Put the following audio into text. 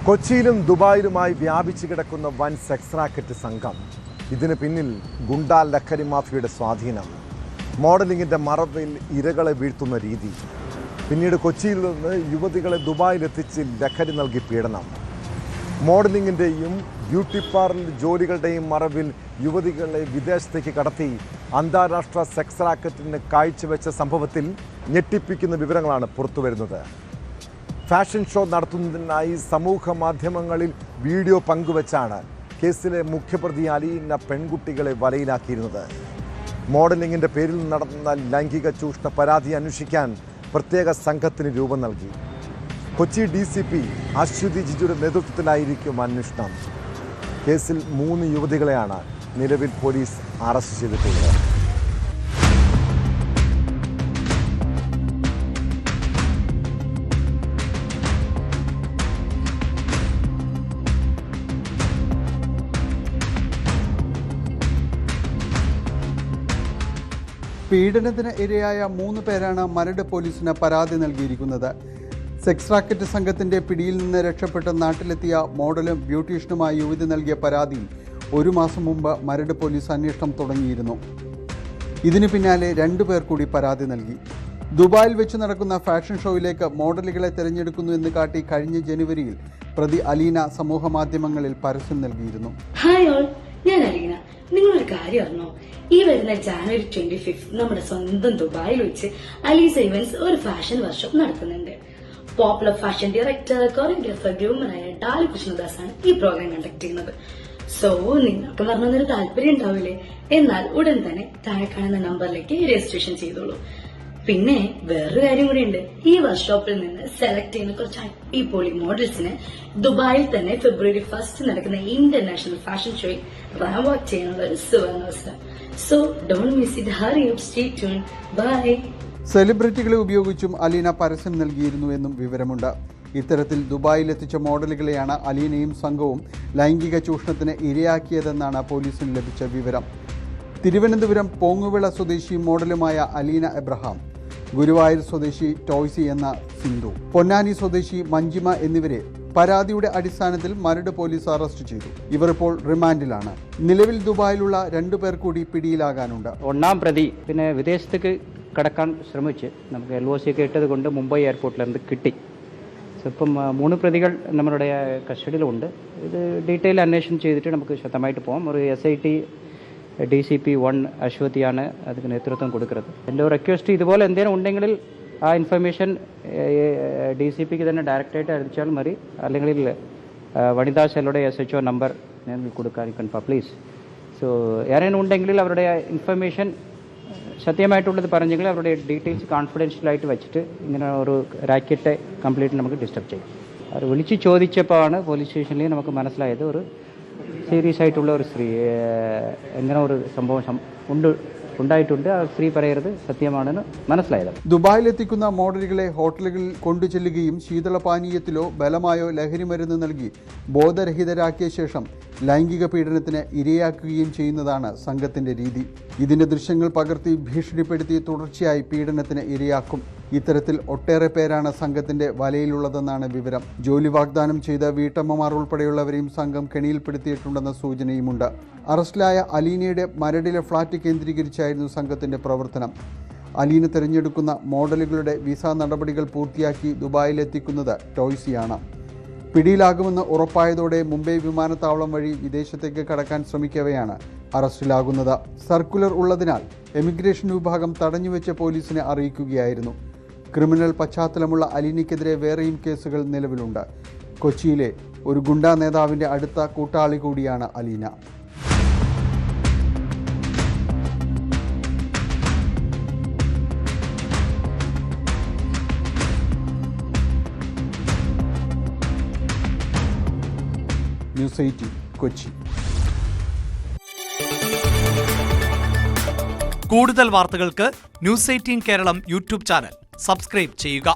കൊച്ചിയിലും ദുബായിലുമായി വ്യാപിച്ചു കിടക്കുന്ന വൻ സെക്സ് റാക്കറ്റ് സംഘം. ഇതിന് പിന്നിൽ ഗുണ്ടാ ലഹരി മാഫിയയുടെ സ്വാധീനം, മോഡലിങ്ങിൻ്റെ മറവിൽ ഇരകളെ വീഴ്ത്തുന്ന രീതി, പിന്നീട് കൊച്ചിയിൽ നിന്ന് യുവതികളെ ദുബായിലെത്തിച്ച് ലഹരി നൽകി പീഡനം, മോഡലിങ്ങിൻ്റെയും ബ്യൂട്ടി പാർലർ ജോലികളുടെയും മറവിൽ യുവതികളെ വിദേശത്തേക്ക് കടത്തി അന്താരാഷ്ട്ര സെക്സ് റാക്കറ്റിന് കാഴ്ചവെച്ച സംഭവത്തിൽ ഞെട്ടിപ്പിക്കുന്ന വിവരങ്ങളാണ് പുറത്തുവരുന്നത്. ഫാഷൻ ഷോ നടത്തുന്നതിനായി സമൂഹ മാധ്യമങ്ങളിൽ വീഡിയോ പങ്കുവച്ചാണ് കേസിലെ മുഖ്യപ്രതി അലീന പെൺകുട്ടികളെ വലയിലാക്കിയിരുന്നത്. മോഡലിങ്ങിൻ്റെ പേരിൽ നടന്ന ലൈംഗിക ചൂഷണ പരാതി അന്വേഷിക്കാൻ പ്രത്യേക സംഘത്തിന് രൂപം നൽകി. കൊച്ചി DCP അശ്വതി ജിജുയുടെ നേതൃത്വത്തിലായിരിക്കും അന്വേഷണം. കേസിൽ 3 യുവതികളെയാണ് നിലവിൽ പോലീസ് അറസ്റ്റ് ചെയ്തിട്ടുള്ളത്. പീഡനത്തിന് ഇരയായ 3 പേരാണ് മരട് പോലീസിന് പരാതി നൽകിയിരിക്കുന്നത്. സെക്സ് റാക്കറ്റ് സംഘത്തിന്റെ പിടിയിൽ നിന്ന് രക്ഷപ്പെട്ട് നാട്ടിലെത്തിയ മോഡലും ബ്യൂട്ടീഷ്യനുമായ യുവതി നൽകിയ പരാതിയിൽ 1 മാസം മുമ്പ് മരട് പോലീസ് അന്വേഷണം തുടങ്ങിയിരുന്നു. ഇതിനു പിന്നാലെ 2 പേർ കൂടി പരാതി നൽകി. ദുബായിൽ വെച്ച് നടക്കുന്ന ഫാഷൻ ഷോയിലേക്ക് മോഡലുകളെ തിരഞ്ഞെടുക്കുന്നു എന്ന് കാട്ടി കഴിഞ്ഞ ജനുവരിയിൽ പ്രതി അലീന സമൂഹ മാധ്യമങ്ങളിൽ പരസ്യം നൽകിയിരുന്നു. ഹായ് ഓൾ, ഞാൻ അലീന. നിങ്ങളൊരു കാര്യം അറിഞ്ഞോ? ഈ വരുന്ന ജാനുവരി 25 നമ്മുടെ സ്വന്തം ദുബായിൽ വെച്ച് അലീസ ഇവന്റ്സ് ഒരു ഫാഷൻ വർക്ക്ഷോപ്പ് നടത്തുന്നുണ്ട്. പോപ്പുലർ ഫാഷൻ ഡയറക്ടർ, കൊറിയോഗ്രാഫർ, ഗ്രൂമറായ ഡാലി കൃഷ്ണദാസാണ് ഈ പ്രോഗ്രാം കണ്ടക്ട് ചെയ്യുന്നത്. സോ നിങ്ങൾക്ക് പറഞ്ഞൊരു താല്പര്യം ഉണ്ടാവില്ലേ? എന്നാൽ ഉടൻ തന്നെ താഴെ കാണുന്ന നമ്പറിലേക്ക് രജിസ്ട്രേഷൻ ചെയ്തോളൂ. പിന്നെ വേറൊരു കാര്യം കൂടി ഉണ്ട്. ഈ വർക്ക്ഷോപ്പിൽ നിന്ന് സെലക്ട് ചെയ്യുന്ന കുറച്ച് അടിപൊളി മോഡൽസിന് ദുബായിൽ തന്നെ ഫെബ്രുവരി 1 നടക്കുന്ന ഇന്റർനാഷണൽ ഫാഷൻ ഷോയിൽ റാം വാക്ക് ചെയ്യാനുള്ള ഒരു സുവർണാവസരം. So don't miss it. Hurry up, stay tune. Bye. സെലിബ്രിറ്റികളെ ഉപയോഗിച്ചും അലീന പരസ്യം നൽകിയിരുന്നു എന്നും വിവരമുണ്ട്. ഇത്തരത്തിൽ ദുബായിലെത്തിച്ച മോഡലുകളെയാണ് അലീനയും സംഘവും ലൈംഗിക ചൂഷണത്തിന് ഇരയാക്കിയതെന്നാണ് പോലീസിന് ലഭിച്ച വിവരം. തിരുവനന്തപുരം പോങ്ങുവിള സ്വദേശി മോഡലുമായ അലീന എബ്രഹാം, ഗുരുവായൂർ സ്വദേശി ടോയ്സി എന്ന സിന്ധു, പൊന്നാനി സ്വദേശി മഞ്ജിമ എന്നിവരെ പരാതിയുടെ അടിസ്ഥാനത്തിൽ മരട് പോലീസ് അറസ്റ്റ് ചെയ്തു. ഇവർ ഇപ്പോൾ റിമാൻഡിലാണ്. നിലവിൽ ദുബായിലുള്ള 2 പേർ കൂടി പിടിയിലാകാനുണ്ട്. 1-ാം പ്രതി പിന്നെ വിദേശത്തേക്ക് കടക്കാൻ ശ്രമിച്ച് നമുക്ക് LOC ഒക്കെ ഇട്ടത് കൊണ്ട് മുംബൈ എയർപോർട്ടിൽ നിന്ന് കിട്ടി. സോ ഇപ്പം 3 പ്രതികൾ നമ്മളുടെ കസ്റ്റഡിയിലുണ്ട്. ഇത് ഡീറ്റെയിൽ അന്വേഷണം ചെയ്തിട്ട് നമുക്ക് ശക്തമായിട്ട് പോകാം. ഒരു SIT DCP 1 അശ്വതിയാണ് അതിന് നേതൃത്വം കൊടുക്കുന്നത്. എൻ്റെ റിക്വസ്റ്റ് ഇതുപോലെ എന്തെങ്കിലും ഉണ്ടെങ്കിൽ ആ ഇൻഫർമേഷൻ DCPക്ക് തന്നെ ഡയറക്റ്റായിട്ട് അറിയിച്ചാൽ മതി. അല്ലെങ്കിൽ വനിതാ സെല്ലുടെ SHO നമ്പർ ഞാൻ കൊടുക്കാൻ കൺഫേം പ്ലീസ്. സോ ആരെങ്കിലും ഉണ്ടെങ്കിൽ അവരുടെ ഇൻഫർമേഷൻ സത്യമായിട്ടുള്ളത് പറഞ്ഞെങ്കിൽ അവരുടെ ഡീറ്റെയിൽസ് കോൺഫിഡൻഷ്യലായിട്ട് വെച്ചിട്ട് ഇങ്ങനെ ഒരു റാക്കറ്റ് കംപ്ലീറ്റ് നമുക്ക് ഡിസ്റ്റർബ് ചെയ്യും. അവർ വിളിച്ച് ചോദിച്ചപ്പോഴാണ് പോലീസ് സ്റ്റേഷനിൽ നമുക്ക് മനസ്സിലായത് ഒരു സീരിയസ് ആയിട്ടുള്ള ഒരു സ്ത്രീ എങ്ങനെ ഒരു സംഭവം ഉണ്ടായിട്ടുണ്ട്. ആ സ്ത്രീ പറയുന്നത് സത്യമാണെന്ന് മനസ്സിലായത്. ദുബായിലെത്തിക്കുന്ന മോഡലുകളെ ഹോട്ടലുകളിൽ കൊണ്ടുചെല്ലുകയും ശീതളപാനീയത്തിലോ ബലമായോ ലഹരി മരുന്ന് നൽകി ബോധരഹിതരാക്കിയ ശേഷം ലൈംഗിക പീഡനത്തിന് ഇരയാക്കുകയും ചെയ്യുന്നതാണ് സംഘത്തിന്റെ രീതി. ഇതിന്റെ ദൃശ്യങ്ങൾ പകർത്തി ഭീഷണിപ്പെടുത്തി തുടർച്ചയായി പീഡനത്തിന് ഇരയാക്കും. ഇത്തരത്തിൽ ഒട്ടേറെ പേരാണ് സംഘത്തിന്റെ വലയിലുള്ളതെന്നാണ് വിവരം. ജോലി വാഗ്ദാനം ചെയ്ത വീട്ടമ്മമാർ ഉൾപ്പെടെയുള്ളവരെയും സംഘം കെണിയിൽപ്പെടുത്തിയിട്ടുണ്ടെന്ന സൂചനയുമുണ്ട്. അറസ്റ്റിലായ അലീനയുടെ മരടിലെ ഫ്ളാറ്റ് കേന്ദ്രീകരിച്ചായിരുന്നു സംഘത്തിന്റെ പ്രവർത്തനം. അലീന തിരഞ്ഞെടുക്കുന്ന മോഡലുകളുടെ വിസ നടപടികൾ പൂർത്തിയാക്കി ദുബായിലെത്തിക്കുന്നത് ടോയ്സിയാണ്. പിടിയിലാകുമെന്ന് ഉറപ്പായതോടെ മുംബൈ വിമാനത്താവളം വഴി വിദേശത്തേക്ക് കടക്കാൻ ശ്രമിക്കവെയാണ് അറസ്റ്റിലാകുന്നത്. സർക്കുലർ ഉള്ളതിനാൽ എമിഗ്രേഷൻ വിഭാഗം തടഞ്ഞുവെച്ച പോലീസിനെ അറിയിക്കുകയായിരുന്നു. ക്രിമിനൽ പശ്ചാത്തലമുള്ള അലീനയ്ക്കെതിരെ വേറെയും കേസുകൾ നിലവിലുണ്ട്. കൊച്ചിയിലെ ഒരു ഗുണ്ടാ നേതാവിൻ്റെ അടുത്ത കൂട്ടാളി കൂടിയാണ് അലീന. ന്യൂസ് 18 കൊച്ചി. കൂടുതൽ വാർത്തകൾക്ക് News 18 Keralam YouTube channel subscribe ചെയ്യുക.